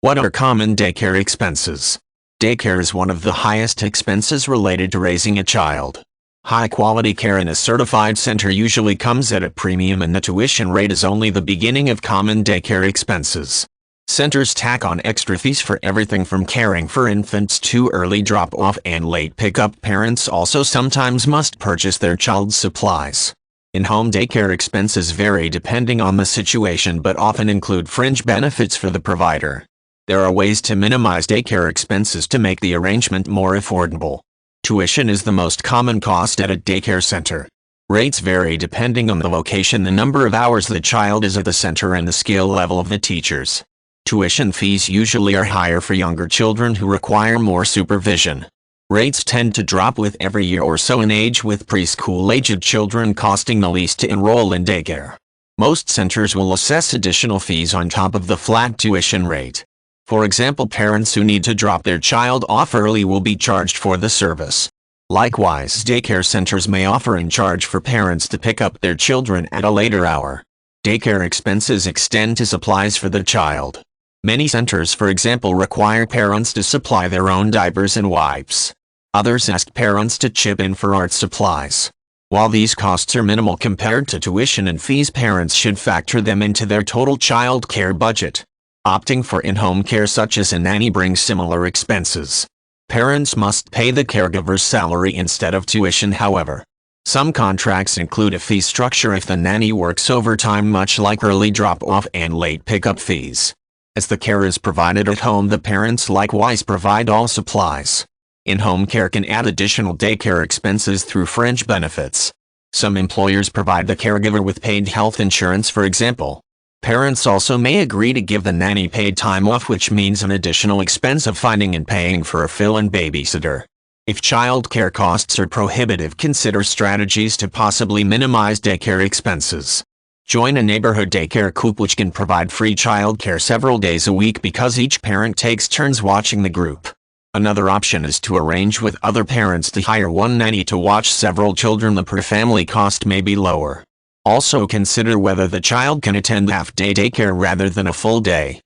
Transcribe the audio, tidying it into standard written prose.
What are common daycare expenses? Daycare is one of the highest expenses related to raising a child. High-quality care in a certified center usually comes at a premium, and the tuition rate is only the beginning of common daycare expenses. Centers tack on extra fees for everything from caring for infants to early drop-off and late pickup. Parents also sometimes must purchase their child's supplies. In-home daycare expenses vary depending on the situation but often include fringe benefits for the provider. There are ways to minimize daycare expenses to make the arrangement more affordable. Tuition is the most common cost at a daycare center. Rates vary depending on the location, the number of hours the child is at the center, and the skill level of the teachers. Tuition fees usually are higher for younger children who require more supervision. Rates tend to drop with every year or so in age, with preschool-aged children costing the least to enroll in daycare. Most centers will assess additional fees on top of the flat tuition rate. For example, parents who need to drop their child off early will be charged for the service. Likewise, daycare centers may offer and charge for parents to pick up their children at a later hour. Daycare expenses extend to supplies for the child. Many centers, for example, require parents to supply their own diapers and wipes. Others ask parents to chip in for art supplies. While these costs are minimal compared to tuition and fees, parents should factor them into their total child care budget. Opting for in-home care such as a nanny brings similar expenses. Parents must pay the caregiver's salary instead of tuition, however. Some contracts include a fee structure if the nanny works overtime, much like early drop-off and late pickup fees. As the care is provided at home, the parents likewise provide all supplies. In-home care can add additional daycare expenses through fringe benefits. Some employers provide the caregiver with paid health insurance, for example. Parents also may agree to give the nanny paid time off, which means an additional expense of finding and paying for a fill-in babysitter. If child care costs are prohibitive, consider strategies to possibly minimize daycare expenses. Join a neighborhood daycare coop which can provide free child care several days a week because each parent takes turns watching the group. Another option is to arrange with other parents to hire one nanny to watch several children. The per family cost may be lower. Also consider whether the child can attend half-day daycare rather than a full day.